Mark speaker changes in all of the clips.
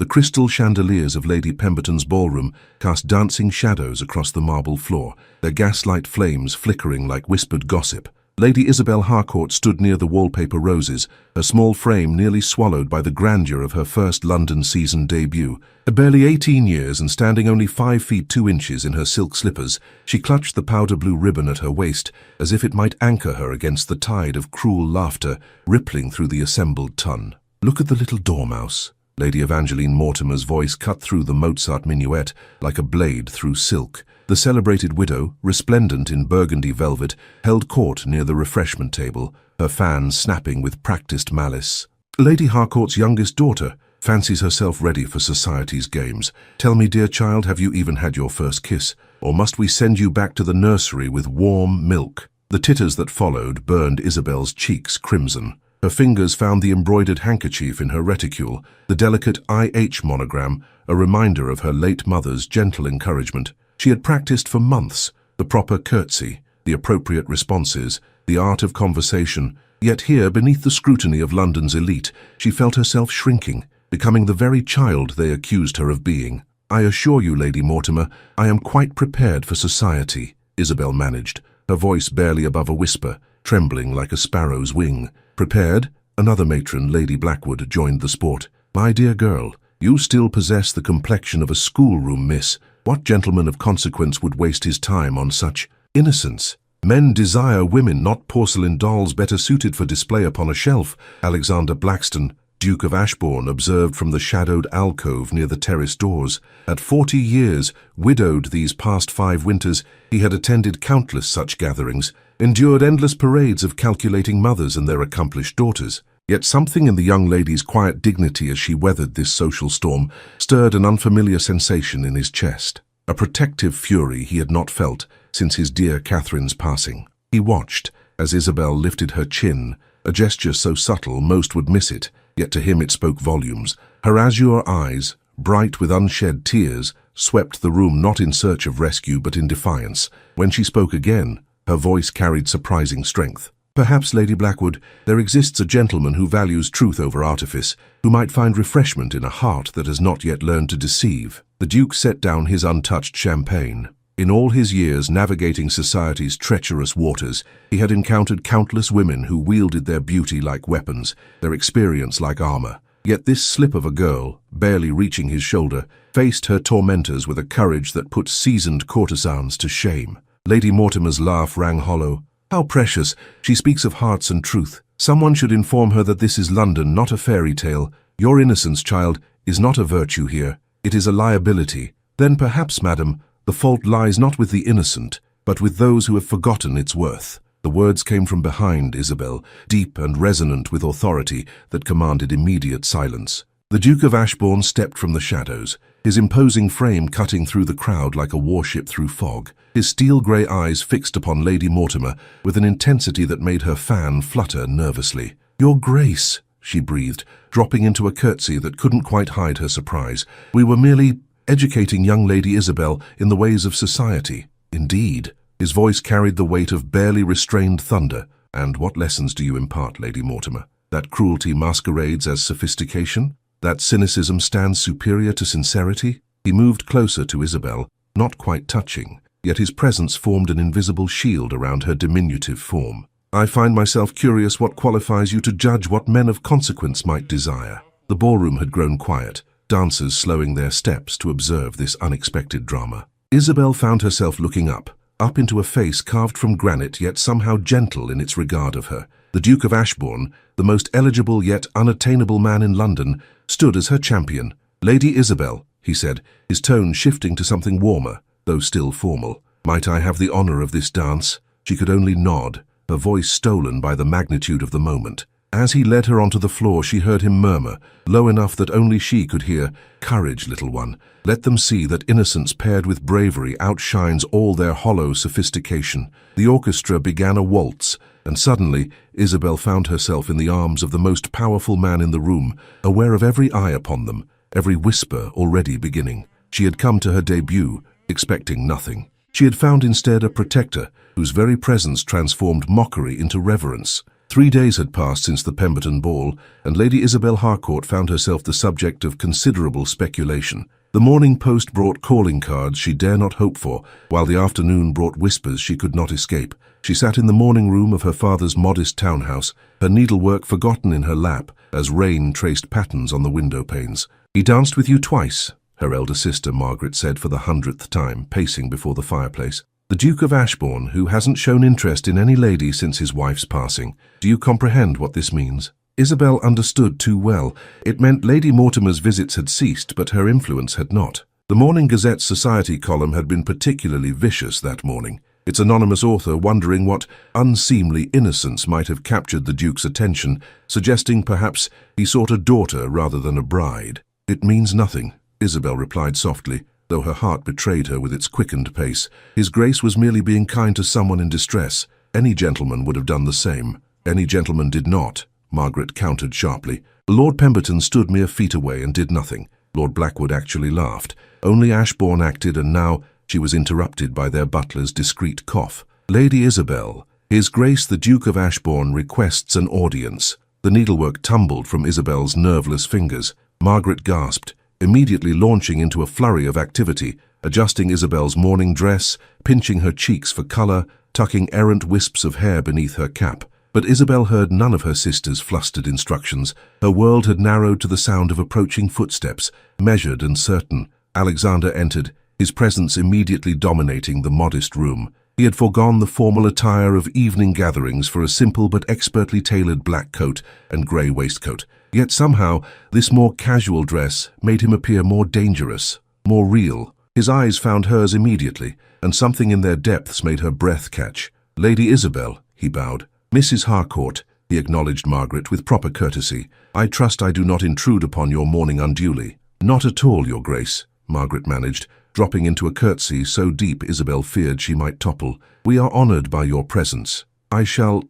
Speaker 1: The crystal chandeliers of Lady Pemberton's ballroom cast dancing shadows across the marble floor, their gaslight flames flickering like whispered gossip. Lady Isabel Harcourt stood near the wallpaper roses, her small frame nearly swallowed by the grandeur of her first London season debut. At barely 18 years and standing only 5 feet 2 inches in her silk slippers, she clutched the powder blue ribbon at her waist as if it might anchor her against the tide of cruel laughter rippling through the assembled ton. "Look at the little dormouse." Lady Evangeline Mortimer's voice cut through the Mozart minuet like a blade through silk. The celebrated widow, resplendent in burgundy velvet, held court near the refreshment table, her fan snapping with practiced malice. Lady Harcourt's youngest daughter fancies herself ready for society's games. "Tell me, dear child, have you even had your first kiss? Or must we send you back to the nursery with warm milk?" The titters that followed burned Isabel's cheeks crimson. Her fingers found the embroidered handkerchief in her reticule, the delicate IH monogram, a reminder of her late mother's gentle encouragement. She had practiced for months, the proper curtsy, the appropriate responses, the art of conversation, yet here, beneath the scrutiny of London's elite, she felt herself shrinking, becoming the very child they accused her of being. "I assure you, Lady Mortimer, I am quite prepared for society," Isabel managed, her voice barely above a whisper, trembling like a sparrow's wing. "Prepared?" Another matron, Lady Blackwood, joined the sport. "My dear girl, you still possess the complexion of a schoolroom miss. What gentleman of consequence would waste his time on such innocence? Men desire women, not porcelain dolls better suited for display upon a shelf," Alexander Blackstone, Duke of Ashbourne, observed from the shadowed alcove near the terrace doors. At 40 years, widowed these past 5 winters, he had attended countless such gatherings, endured endless parades of calculating mothers and their accomplished daughters. Yet something in the young lady's quiet dignity as she weathered this social storm stirred an unfamiliar sensation in his chest, a protective fury he had not felt since his dear Catherine's passing. He watched as Isabel lifted her chin, a gesture so subtle most would miss it, yet to him it spoke volumes. Her azure eyes, bright with unshed tears, swept the room not in search of rescue but in defiance. When she spoke again, her voice carried surprising strength. "Perhaps, Lady Blackwood, there exists a gentleman who values truth over artifice, who might find refreshment in a heart that has not yet learned to deceive." The Duke set down his untouched champagne. In all his years navigating society's treacherous waters, he had encountered countless women who wielded their beauty like weapons, their experience like armor. Yet this slip of a girl, barely reaching his shoulder, faced her tormentors with a courage that put seasoned courtesans to shame. Lady Mortimer's laugh rang hollow. "How precious! She speaks of hearts and truth. Someone should inform her that this is London, not a fairy tale. Your innocence, child, is not a virtue here. It is a liability. Then perhaps, madam, the fault lies not with the innocent, but with those who have forgotten its worth." The words came from behind Isabel, deep and resonant with authority that commanded immediate silence. The Duke of Ashbourne stepped from the shadows, his imposing frame cutting through the crowd like a warship through fog, his steel-grey eyes fixed upon Lady Mortimer with an intensity that made her fan flutter nervously. "Your Grace," she breathed, dropping into a curtsy that couldn't quite hide her surprise. "We were merely educating young Lady Isabel in the ways of society." "Indeed." His voice carried the weight of barely restrained thunder. "And what lessons do you impart, Lady Mortimer? That cruelty masquerades as sophistication? That cynicism stands superior to sincerity?" He moved closer to Isabel, not quite touching, yet his presence formed an invisible shield around her diminutive form. "I find myself curious what qualifies you to judge what men of consequence might desire." The ballroom had grown quiet, dancers slowing their steps to observe this unexpected drama. Isabel found herself looking up into a face carved from granite yet somehow gentle in its regard of her. The Duke of Ashbourne, the most eligible yet unattainable man in London, stood as her champion. "Lady Isabel," he said, his tone shifting to something warmer, though still formal, "might I have the honor of this dance?" She could only nod, her voice stolen by the magnitude of the moment. As he led her onto the floor, she heard him murmur, low enough that only she could hear, "Courage, little one. Let them see that innocence paired with bravery outshines all their hollow sophistication." The orchestra began a waltz, and suddenly Isabel found herself in the arms of the most powerful man in the room, aware of every eye upon them, every whisper already beginning. She had come to her debut, expecting nothing. She had found instead a protector, whose very presence transformed mockery into reverence. 3 days had passed since the Pemberton ball, and Lady Isabel Harcourt found herself the subject of considerable speculation. The morning post brought calling cards she dare not hope for, while the afternoon brought whispers she could not escape. She sat in the morning room of her father's modest townhouse, her needlework forgotten in her lap as rain traced patterns on the window panes. "He danced with you twice," her elder sister Margaret said for the 100th time, pacing before the fireplace. "The Duke of Ashbourne, who hasn't shown interest in any lady since his wife's passing. Do you comprehend what this means?" Isabel understood too well. It meant Lady Mortimer's visits had ceased, but her influence had not. The Morning Gazette's society column had been particularly vicious that morning, its anonymous author wondering what unseemly innocence might have captured the Duke's attention, suggesting perhaps he sought a daughter rather than a bride. "It means nothing," Isabel replied softly, though her heart betrayed her with its quickened pace. His Grace was merely being kind to someone in distress. Any gentleman would have done the same. "Any gentleman did not," Margaret countered sharply. Lord Pemberton stood mere feet away and did nothing. Lord Blackwood actually laughed. Only Ashbourne acted, and now she was interrupted by their butler's discreet cough. "Lady Isabel, His Grace the Duke of Ashbourne requests an audience." The needlework tumbled from Isabel's nerveless fingers. Margaret gasped, immediately launching into a flurry of activity, adjusting Isabel's morning dress, pinching her cheeks for colour, tucking errant wisps of hair beneath her cap. But Isabel heard none of her sister's flustered instructions. Her world had narrowed to the sound of approaching footsteps, measured and certain. Alexander entered, his presence immediately dominating the modest room. He had foregone the formal attire of evening gatherings for a simple but expertly tailored black coat and grey waistcoat. Yet somehow, this more casual dress made him appear more dangerous, more real. His eyes found hers immediately, and something in their depths made her breath catch. "Lady Isabel," he bowed. "Mrs. Harcourt," he acknowledged Margaret with proper courtesy. "I trust I do not intrude upon your morning unduly." "Not at all, Your Grace," Margaret managed, dropping into a curtsy so deep Isabel feared she might topple. "We are honoured by your presence. I shall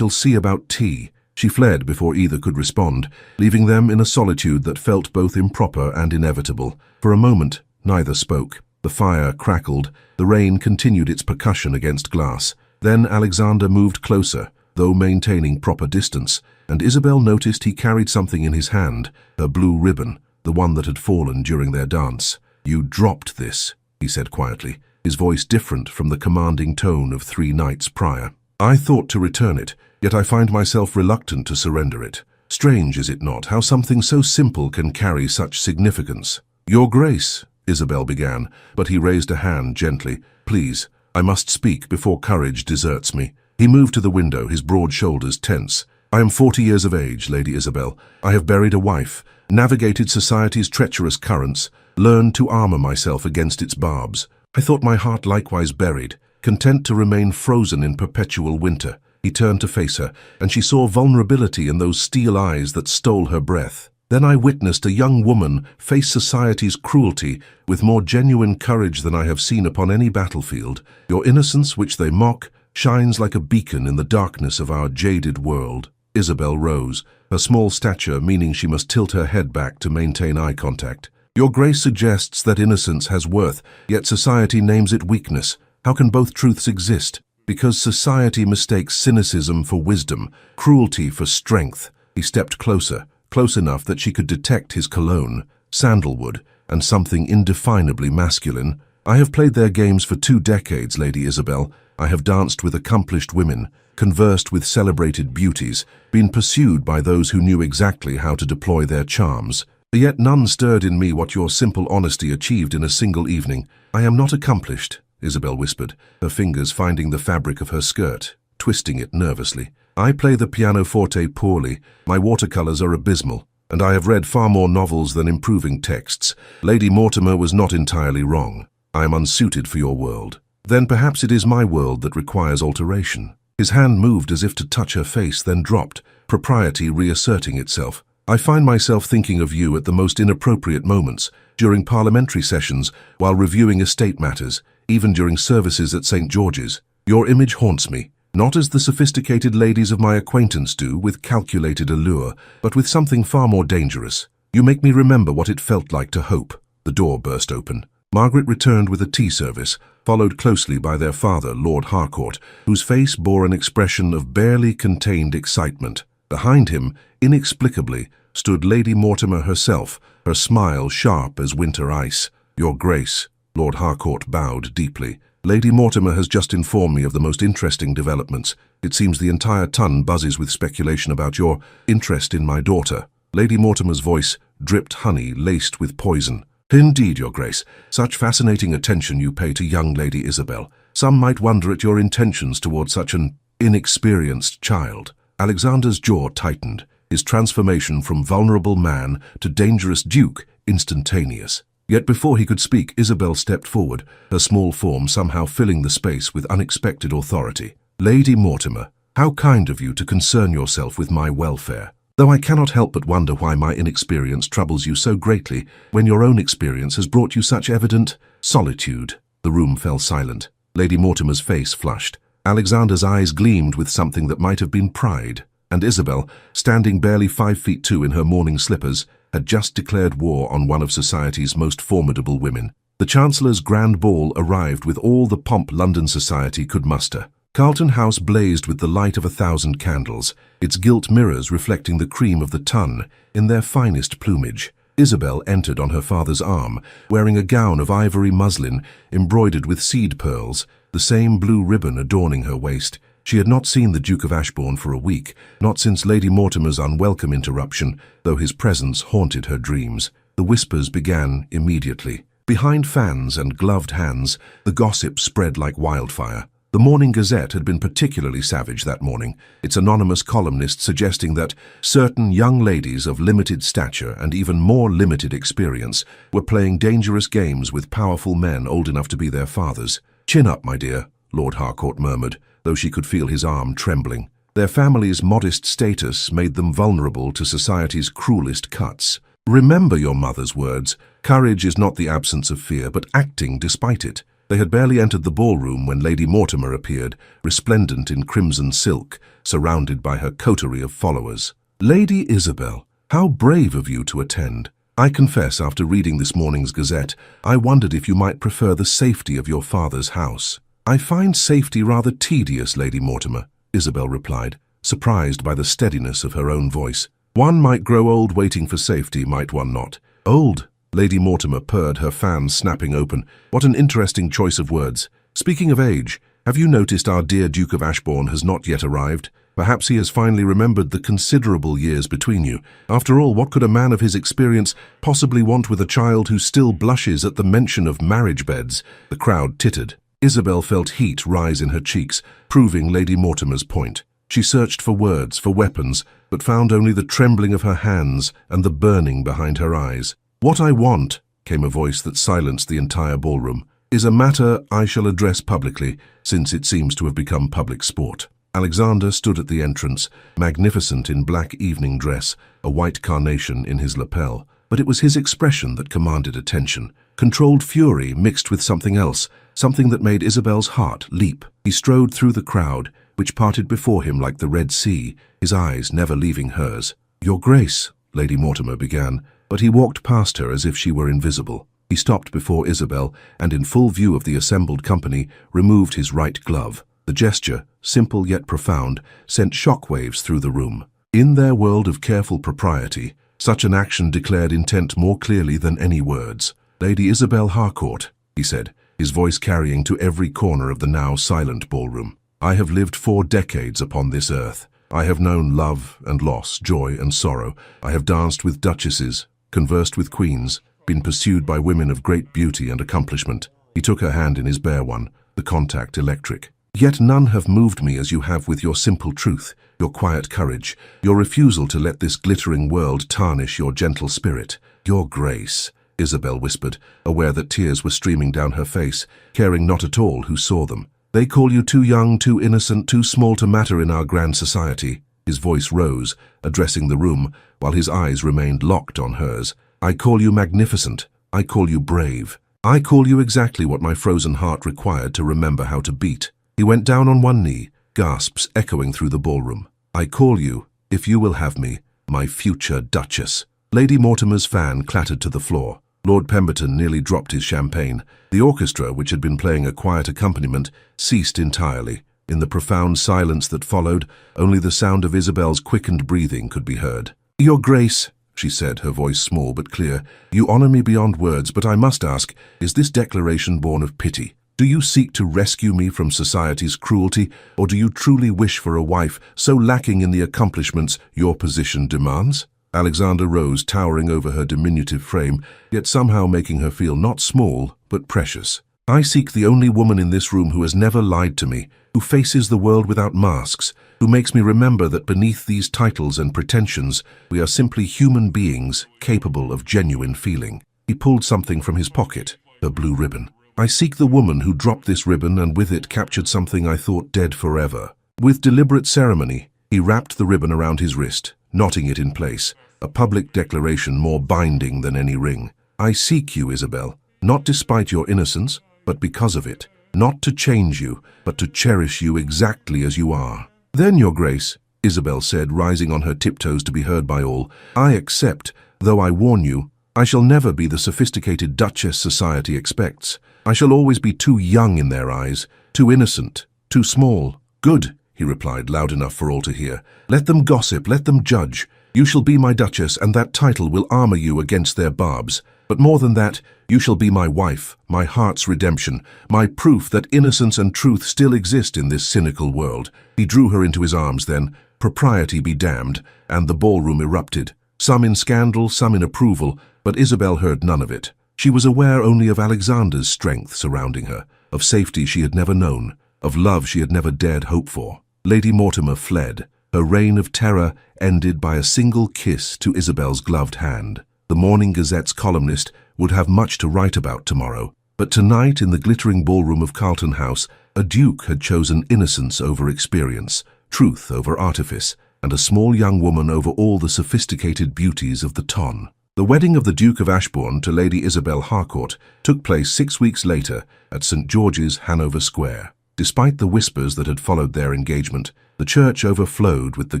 Speaker 1: see about tea." She fled before either could respond, leaving them in a solitude that felt both improper and inevitable. For a moment, neither spoke. The fire crackled, the rain continued its percussion against glass. Then Alexander moved closer, though maintaining proper distance, and Isabel noticed he carried something in his hand, her blue ribbon, the one that had fallen during their dance. "You dropped this," he said quietly, his voice different from the commanding tone of 3 nights prior. "I thought to return it, yet I find myself reluctant to surrender it. Strange, is it not, how something so simple can carry such significance?" "Your Grace," Isabel began, but he raised a hand gently. "Please, I must speak before courage deserts me." He moved to the window, his broad shoulders tense. "I am 40 years of age, Lady Isabel. I have buried a wife, navigated society's treacherous currents, learned to armour myself against its barbs. I thought my heart likewise buried, content to remain frozen in perpetual winter." He turned to face her, and she saw vulnerability in those steel eyes that stole her breath. "Then I witnessed a young woman face society's cruelty with more genuine courage than I have seen upon any battlefield. Your innocence, which they mock, shines like a beacon in the darkness of our jaded world." Isabel rose, her small stature meaning she must tilt her head back to maintain eye contact. "Your Grace suggests that innocence has worth, yet society names it weakness. How can both truths exist? Because society mistakes cynicism for wisdom, cruelty for strength." He stepped closer, close enough that she could detect his cologne, sandalwood, and something indefinably masculine. "I have played their games for 2 decades, Lady Isabel. I have danced with accomplished women, conversed with celebrated beauties, been pursued by those who knew exactly how to deploy their charms. Yet none stirred in me what your simple honesty achieved in a single evening. I am not accomplished," Isabel whispered, her fingers finding the fabric of her skirt, twisting it nervously. "I play the pianoforte poorly, my watercolours are abysmal, and I have read far more novels than improving texts. Lady Mortimer was not entirely wrong. I am unsuited for your world." "Then perhaps it is my world that requires alteration." His hand moved as if to touch her face, then dropped, propriety reasserting itself. "I find myself thinking of you at the most inappropriate moments, during parliamentary sessions, while reviewing estate matters, even during services at St. George's. Your image haunts me, not as the sophisticated ladies of my acquaintance do, with calculated allure, but with something far more dangerous. You make me remember what it felt like to hope." The door burst open. Margaret returned with a tea service, followed closely by their father, Lord Harcourt, whose face bore an expression of barely contained excitement. Behind him, inexplicably, stood Lady Mortimer herself, her smile sharp as winter ice. "Your Grace," Lord Harcourt bowed deeply. "Lady Mortimer has just informed me of the most interesting developments. It seems the entire ton buzzes with speculation about your interest in my daughter." Lady Mortimer's voice dripped honey laced with poison. "Indeed, Your Grace, such fascinating attention you pay to young Lady Isabel. Some might wonder at your intentions towards such an inexperienced child." Alexander's jaw tightened, his transformation from vulnerable man to dangerous duke instantaneous. Yet before he could speak, Isabel stepped forward, her small form somehow filling the space with unexpected authority. "Lady Mortimer, how kind of you to concern yourself with my welfare. Though I cannot help but wonder why my inexperience troubles you so greatly when your own experience has brought you such evident solitude." The room fell silent. Lady Mortimer's face flushed. Alexander's eyes gleamed with something that might have been pride. And Isabel, standing barely 5'2" in her morning slippers, had just declared war on one of society's most formidable women. The Chancellor's grand ball arrived with all the pomp London society could muster. Carlton House blazed with the light of 1,000 candles, its gilt mirrors reflecting the cream of the ton in their finest plumage. Isabel entered on her father's arm, wearing a gown of ivory muslin embroidered with seed pearls, the same blue ribbon adorning her waist. She had not seen the Duke of Ashbourne for a week, not since Lady Mortimer's unwelcome interruption, though his presence haunted her dreams. The whispers began immediately. Behind fans and gloved hands, the gossip spread like wildfire. The Morning Gazette had been particularly savage that morning, its anonymous columnist suggesting that certain young ladies of limited stature and even more limited experience were playing dangerous games with powerful men old enough to be their fathers. "Chin up, my dear," Lord Harcourt murmured, though she could feel his arm trembling. Their family's modest status made them vulnerable to society's cruelest cuts. "Remember your mother's words. Courage is not the absence of fear, but acting despite it." They had barely entered the ballroom when Lady Mortimer appeared, resplendent in crimson silk, surrounded by her coterie of followers. "Lady Isabel, how brave of you to attend. I confess, after reading this morning's Gazette, I wondered if you might prefer the safety of your father's house." "I find safety rather tedious, Lady Mortimer," Isabel replied, surprised by the steadiness of her own voice. "One might grow old waiting for safety, might one not?" "Old?" Lady Mortimer purred, her fan snapping open. "What an interesting choice of words. Speaking of age, have you noticed our dear Duke of Ashbourne has not yet arrived? Perhaps he has finally remembered the considerable years between you. After all, what could a man of his experience possibly want with a child who still blushes at the mention of marriage beds?" The crowd tittered. Isabel felt heat rise in her cheeks, proving Lady Mortimer's point. She searched for words, for weapons, but found only the trembling of her hands and the burning behind her eyes. "What I want," came a voice that silenced the entire ballroom, "is a matter I shall address publicly, since it seems to have become public sport." Alexander stood at the entrance, magnificent in black evening dress, a white carnation in his lapel. But it was his expression that commanded attention. Controlled fury mixed with something else, something that made Isabel's heart leap. He strode through the crowd, which parted before him like the Red Sea, his eyes never leaving hers. "Your Grace," Lady Mortimer began, but he walked past her as if she were invisible. He stopped before Isabel and, in full view of the assembled company, removed his right glove. The gesture, simple yet profound, sent shockwaves through the room. In their world of careful propriety, such an action declared intent more clearly than any words. "Lady Isabel Harcourt," he said, his voice carrying to every corner of the now silent ballroom. "I have lived 4 decades upon this earth. I have known love and loss, joy and sorrow. I have danced with duchesses, conversed with queens, been pursued by women of great beauty and accomplishment." He took her hand in his bare one, the contact electric. "Yet none have moved me as you have with your simple truth, your quiet courage, your refusal to let this glittering world tarnish your gentle spirit." "Your Grace," Isabel whispered, aware that tears were streaming down her face, caring not at all who saw them. "They call you too young, too innocent, too small to matter in our grand society." His voice rose, addressing the room, while his eyes remained locked on hers. "I call you magnificent. I call you brave. I call you exactly what my frozen heart required to remember how to beat." He went down on one knee, gasps echoing through the ballroom. "I call you, if you will have me, my future Duchess." Lady Mortimer's fan clattered to the floor. Lord Pemberton nearly dropped his champagne. The orchestra, which had been playing a quiet accompaniment, ceased entirely. In the profound silence that followed, only the sound of Isabel's quickened breathing could be heard. "Your Grace," she said, her voice small but clear, "you honor me beyond words, but I must ask, is this declaration born of pity? Do you seek to rescue me from society's cruelty, or do you truly wish for a wife so lacking in the accomplishments your position demands?" Alexander rose, towering over her diminutive frame, yet somehow making her feel not small, but precious. "I seek the only woman in this room who has never lied to me, who faces the world without masks, who makes me remember that beneath these titles and pretensions, we are simply human beings capable of genuine feeling." He pulled something from his pocket, a blue ribbon. "I seek the woman who dropped this ribbon and with it captured something I thought dead forever." With deliberate ceremony, he wrapped the ribbon around his wrist, knotting it in place, a public declaration more binding than any ring. "I seek you, Isabel, not despite your innocence, but because of it. Not to change you, but to cherish you exactly as you are." "Then, Your Grace," Isabel said, rising on her tiptoes to be heard by all, "I accept, though I warn you, I shall never be the sophisticated Duchess society expects. I shall always be too young in their eyes, too innocent, too small." "Good," he replied, loud enough for all to hear. "Let them gossip, let them judge. You shall be my Duchess, and that title will armor you against their barbs. But more than that, you shall be my wife, my heart's redemption, my proof that innocence and truth still exist in this cynical world." He drew her into his arms then, propriety be damned, and the ballroom erupted, some in scandal, some in approval, but Isabel heard none of it. She was aware only of Alexander's strength surrounding her, of safety she had never known, of love she had never dared hope for. Lady Mortimer fled, her reign of terror ended by a single kiss to Isabel's gloved hand. The Morning Gazette's columnist would have much to write about tomorrow, but tonight in the glittering ballroom of Carlton House, a duke had chosen innocence over experience, truth over artifice, and a small young woman over all the sophisticated beauties of the ton. The wedding of the Duke of Ashbourne to Lady Isabel Harcourt took place 6 weeks later at St. George's, Hanover Square. Despite the whispers that had followed their engagement, the church overflowed with the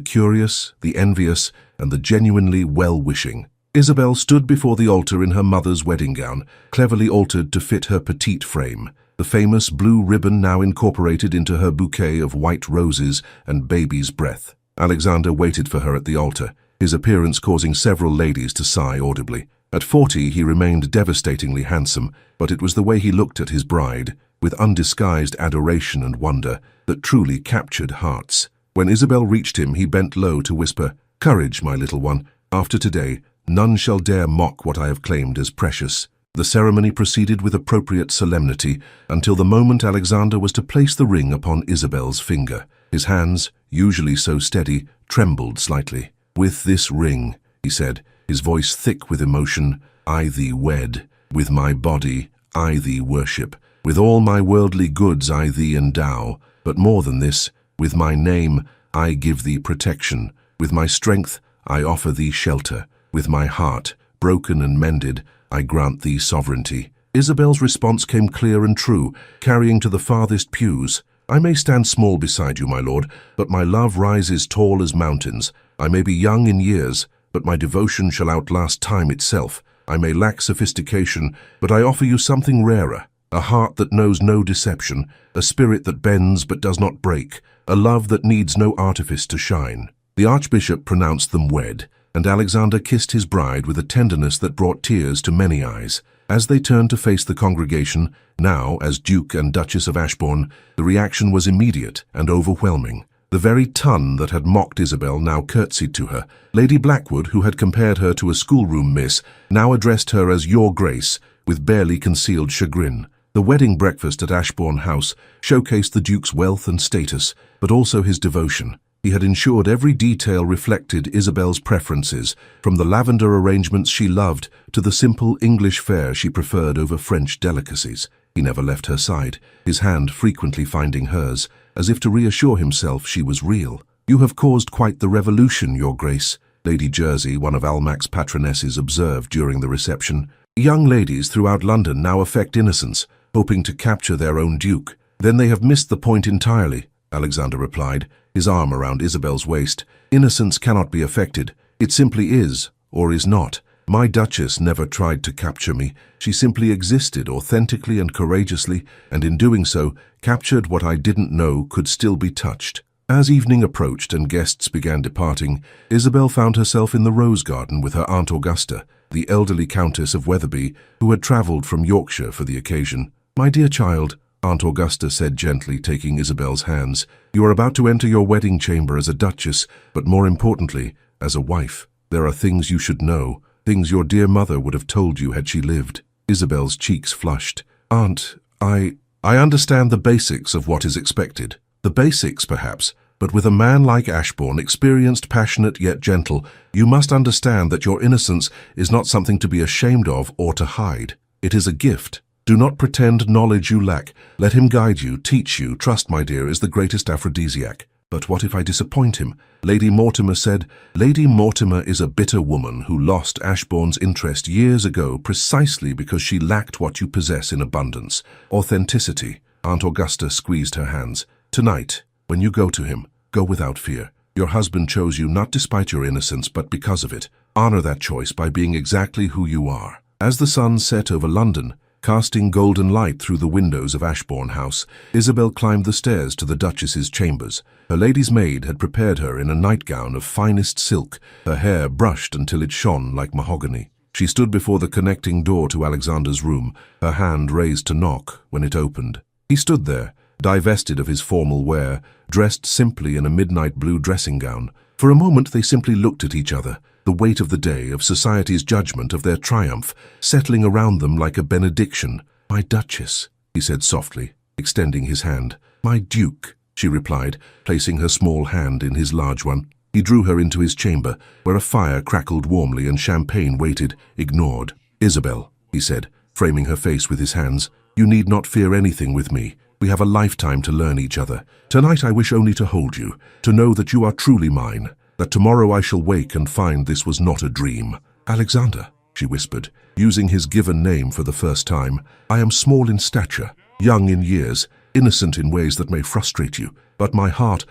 Speaker 1: curious, the envious, and the genuinely well-wishing. Isabel stood before the altar in her mother's wedding gown, cleverly altered to fit her petite frame, the famous blue ribbon now incorporated into her bouquet of white roses and baby's breath. Alexander waited for her at the altar, his appearance causing several ladies to sigh audibly. At 40, he remained devastatingly handsome, but it was the way he looked at his bride, with undisguised adoration and wonder, that truly captured hearts. When Isabel reached him, he bent low to whisper, "Courage, my little one. After today, none shall dare mock what I have claimed as precious." The ceremony proceeded with appropriate solemnity until the moment Alexander was to place the ring upon Isabel's finger. His hands, usually so steady, trembled slightly. "With this ring," he said, his voice thick with emotion, "I thee wed. With my body, I thee worship. With all my worldly goods I thee endow. But more than this, with my name I give thee protection. With my strength I offer thee shelter. With my heart, broken and mended, I grant thee sovereignty." Isabel's response came clear and true, carrying to the farthest pews. "I may stand small beside you, my lord, but my love rises tall as mountains. I may be young in years, but my devotion shall outlast time itself. I may lack sophistication, but I offer you something rarer. A heart that knows no deception, a spirit that bends but does not break, a love that needs no artifice to shine." The archbishop pronounced them wed, and Alexander kissed his bride with a tenderness that brought tears to many eyes. As they turned to face the congregation, now as Duke and Duchess of Ashbourne, the reaction was immediate and overwhelming. The very ton that had mocked Isabel now curtsied to her. Lady Blackwood, who had compared her to a schoolroom miss, now addressed her as Your Grace, with barely concealed chagrin. The wedding breakfast at Ashbourne House showcased the Duke's wealth and status, but also his devotion. He had ensured every detail reflected Isabel's preferences, from the lavender arrangements she loved to the simple English fare she preferred over French delicacies. He never left her side, his hand frequently finding hers, as if to reassure himself she was real. "You have caused quite the revolution, Your Grace," Lady Jersey, one of Almac's patronesses, observed during the reception. "Young ladies throughout London now affect innocence, hoping to capture their own duke." "Then they have missed the point entirely," Alexander replied, his arm around Isabel's waist. "Innocence cannot be affected. It simply is, or is not. My Duchess never tried to capture me. She simply existed authentically and courageously, and in doing so, captured what I didn't know could still be touched. As evening approached and guests began departing, Isabel found herself in the rose garden with her Aunt Augusta, the elderly Countess of Wetherby, who had travelled from Yorkshire for the occasion. "My dear child," Aunt Augusta said gently, taking Isabel's hands, "you are about to enter your wedding chamber as a duchess, but more importantly, as a wife. There are things you should know, things your dear mother would have told you had she lived." Isabel's cheeks flushed. "Aunt, I understand the basics of what is expected. The basics, perhaps, but with a man like Ashbourne, experienced, passionate, yet gentle, you must understand that your innocence is not something to be ashamed of or to hide. It is a gift. Do not pretend knowledge you lack. Let him guide you, teach you. Trust, my dear, is the greatest aphrodisiac." "But what if I disappoint him?" Lady Mortimer said. "Lady Mortimer is a bitter woman who lost Ashbourne's interest years ago precisely because she lacked what you possess in abundance: authenticity." Aunt Augusta squeezed her hands. "Tonight, when you go to him, go without fear. Your husband chose you not despite your innocence, but because of it. Honor that choice by being exactly who you are." As the sun set over London, casting golden light through the windows of Ashbourne House, Isabel climbed the stairs to the Duchess's chambers. Her lady's maid had prepared her in a nightgown of finest silk, her hair brushed until it shone like mahogany. She stood before the connecting door to Alexander's room, her hand raised to knock when it opened. He stood there, divested of his formal wear, dressed simply in a midnight blue dressing gown. For a moment they simply looked at each other, the weight of the day, of society's judgment, of their triumph, settling around them like a benediction. "My Duchess," he said softly, extending his hand. "My Duke," she replied, placing her small hand in his large one. He drew her into his chamber, where a fire crackled warmly and champagne waited, ignored. "Isabel," he said, framing her face with his hands, "you need not fear anything with me. We have a lifetime to learn each other. Tonight I wish only to hold you, to know that you are truly mine, that tomorrow I shall wake and find this was not a dream." "Alexander," she whispered, using his given name for the first time, "I am small in stature, young in years, innocent in ways that may frustrate you, but my heart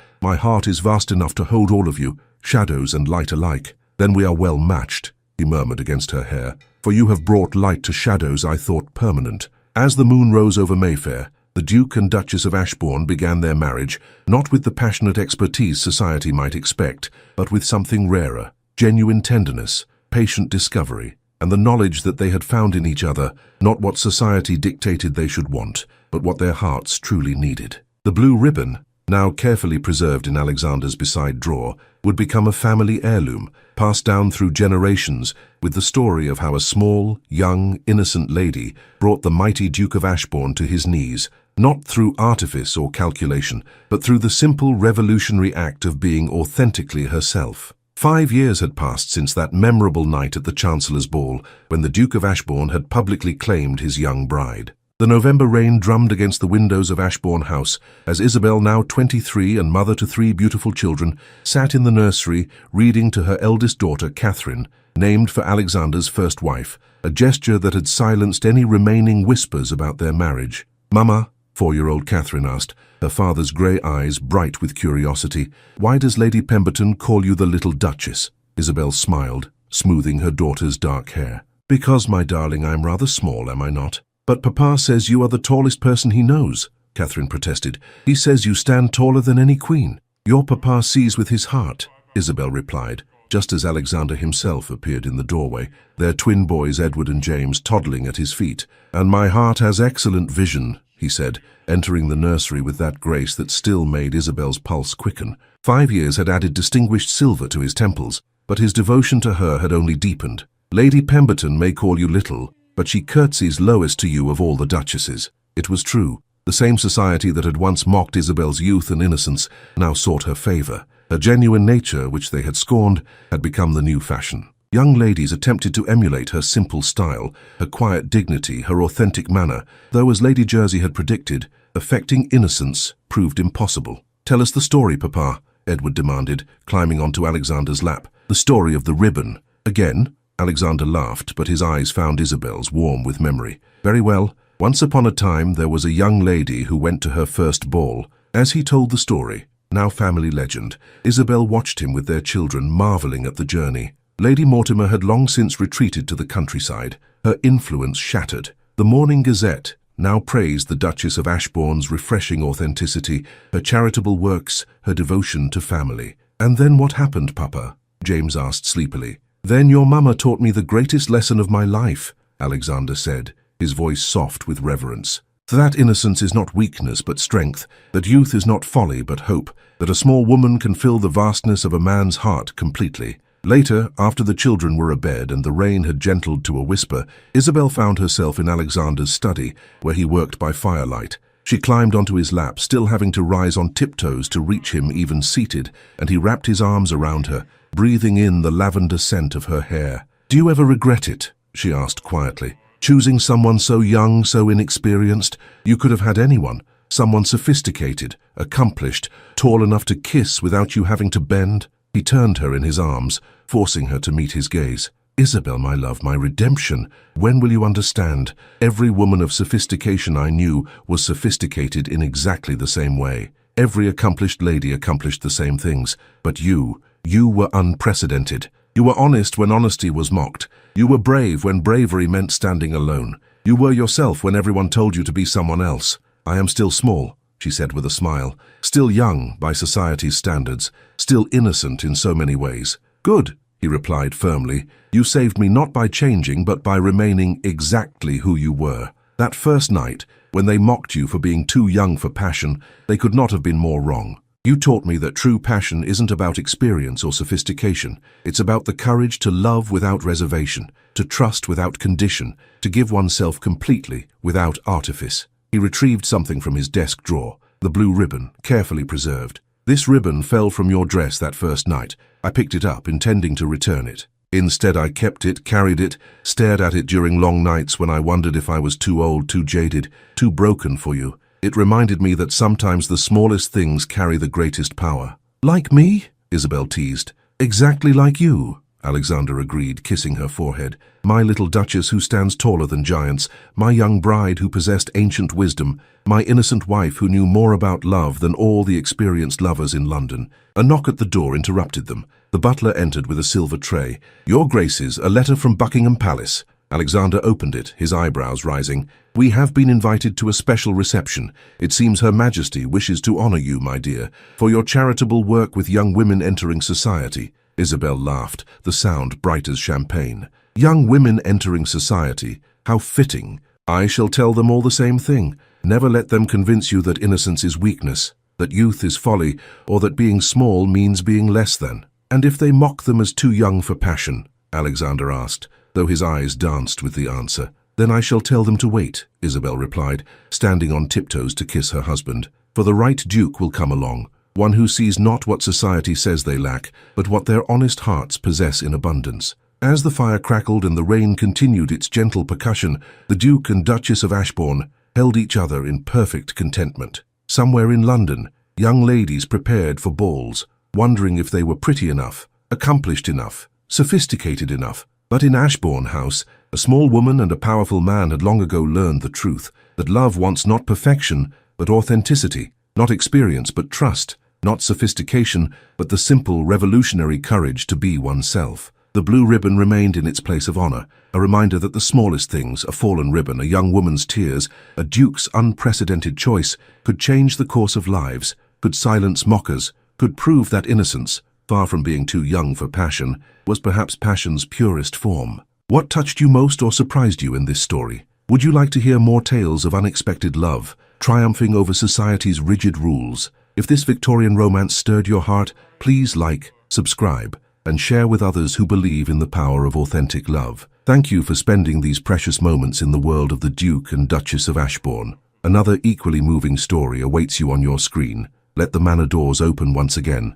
Speaker 1: is vast enough to hold all of you, shadows and light alike." "Then we are well matched," he murmured against her hair, "for you have brought light to shadows I thought permanent." As the moon rose over Mayfair, the Duke and Duchess of Ashbourne began their marriage, not with the passionate expertise society might expect, but with something rarer: genuine tenderness, patient discovery, and the knowledge that they had found in each other not what society dictated they should want, but what their hearts truly needed. The blue ribbon, now carefully preserved in Alexander's beside drawer, would become a family heirloom, passed down through generations, with the story of how a small, young, innocent lady brought the mighty Duke of Ashbourne to his knees, not through artifice or calculation, but through the simple revolutionary act of being authentically herself. 5 years had passed since that memorable night at the Chancellor's Ball, when the Duke of Ashbourne had publicly claimed his young bride. The November rain drummed against the windows of Ashbourne House, as Isabel, now 23 and mother to 3 beautiful children, sat in the nursery reading to her eldest daughter, Catherine, named for Alexander's first wife, a gesture that had silenced any remaining whispers about their marriage. "Mama," 4-year-old Catherine asked, her father's grey eyes bright with curiosity, "why does Lady Pemberton call you the little Duchess?" Isabel smiled, smoothing her daughter's dark hair. "Because, my darling, I am rather small, am I not?" "But Papa says you are the tallest person he knows," Catherine protested. "He says you stand taller than any queen." "Your Papa sees with his heart," Isabel replied, just as Alexander himself appeared in the doorway, their twin boys Edward and James toddling at his feet. "And my heart has excellent vision," he said, entering the nursery with that grace that still made Isabel's pulse quicken. 5 years had added distinguished silver to his temples, but his devotion to her had only deepened. "Lady Pemberton may call you little, but she curtsies lowest to you of all the duchesses." It was true. The same society that had once mocked Isabel's youth and innocence now sought her favour. Her genuine nature, which they had scorned, had become the new fashion. Young ladies attempted to emulate her simple style, her quiet dignity, her authentic manner, though, as Lady Jersey had predicted, affecting innocence proved impossible. "Tell us the story, Papa," Edward demanded, climbing onto Alexander's lap. "The story of the ribbon." "Again?" Alexander laughed, but his eyes found Isabel's, warm with memory. "Very well. Once upon a time there was a young lady who went to her first ball." As he told the story, now family legend, Isabel watched him with their children, marveling at the journey. Lady Mortimer had long since retreated to the countryside, her influence shattered. The Morning Gazette now praised the Duchess of Ashbourne's refreshing authenticity, her charitable works, her devotion to family. "And then what happened, Papa?" James asked sleepily. "Then your mama taught me the greatest lesson of my life," Alexander said, his voice soft with reverence. "That innocence is not weakness but strength, that youth is not folly but hope, that a small woman can fill the vastness of a man's heart completely." Later, after the children were abed and the rain had gentled to a whisper, Isabel found herself in Alexander's study, where he worked by firelight. She climbed onto his lap, still having to rise on tiptoes to reach him even seated, and he wrapped his arms around her, breathing in the lavender scent of her hair. "Do you ever regret it?" she asked quietly. "Choosing someone so young, so inexperienced? You could have had anyone. Someone sophisticated, accomplished, tall enough to kiss without you having to bend." He turned her in his arms, forcing her to meet his gaze. "Isabel, my love, my redemption, when will you understand? Every woman of sophistication I knew was sophisticated in exactly the same way. Every accomplished lady accomplished the same things. But you were unprecedented. You were honest when honesty was mocked. You were brave when bravery meant standing alone. You were yourself when everyone told you to be someone else. I am still small," she said with a smile, "still young by society's standards, still innocent in so many ways." "Good," he replied firmly. "You saved me not by changing, but by remaining exactly who you were. That first night, when they mocked you for being too young for passion, they could not have been more wrong. You taught me that true passion isn't about experience or sophistication. It's about the courage to love without reservation, to trust without condition, to give oneself completely without artifice." He retrieved something from his desk drawer, the blue ribbon, carefully preserved. "This ribbon fell from your dress that first night. I picked it up, intending to return it. Instead, I kept it, carried it, stared at it during long nights when I wondered if I was too old, too jaded, too broken for you. It reminded me that sometimes the smallest things carry the greatest power." "Like me?" Isabel teased. "Exactly like you," Alexander agreed, kissing her forehead. "My little duchess who stands taller than giants, my young bride who possessed ancient wisdom, my innocent wife who knew more about love than all the experienced lovers in London." A knock at the door interrupted them. The butler entered with a silver tray. "Your Graces, a letter from Buckingham Palace." Alexander opened it, his eyebrows rising. "We have been invited to a special reception. It seems Her Majesty wishes to honor you, my dear, for your charitable work with young women entering society." Isabel laughed, the sound bright as champagne. "Young women entering society. How fitting. I shall tell them all the same thing. Never let them convince you that innocence is weakness, that youth is folly, or that being small means being less than." "And if they mock them as too young for passion?" Alexander asked, though his eyes danced with the answer. "Then I shall tell them to wait," Isabel replied, standing on tiptoes to kiss her husband. "For the right duke will come along, one who sees not what society says they lack, but what their honest hearts possess in abundance." As the fire crackled and the rain continued its gentle percussion, the Duke and Duchess of Ashbourne held each other in perfect contentment. Somewhere in London, young ladies prepared for balls, wondering if they were pretty enough, accomplished enough, sophisticated enough. But in Ashbourne House, a small woman and a powerful man had long ago learned the truth, that love wants not perfection, but authenticity, not experience, but trust, not sophistication, but the simple, revolutionary courage to be oneself. The blue ribbon remained in its place of honor, a reminder that the smallest things, a fallen ribbon, a young woman's tears, a duke's unprecedented choice, could change the course of lives, could silence mockers, could prove that innocence, far from being too young for passion, was perhaps passion's purest form. What touched you most or surprised you in this story? Would you like to hear more tales of unexpected love, triumphing over society's rigid rules? If this Victorian romance stirred your heart, please like, subscribe, and share with others who believe in the power of authentic love. Thank you for spending these precious moments in the world of the Duke and Duchess of Ashbourne. Another equally moving story awaits you on your screen. Let the manor doors open once again.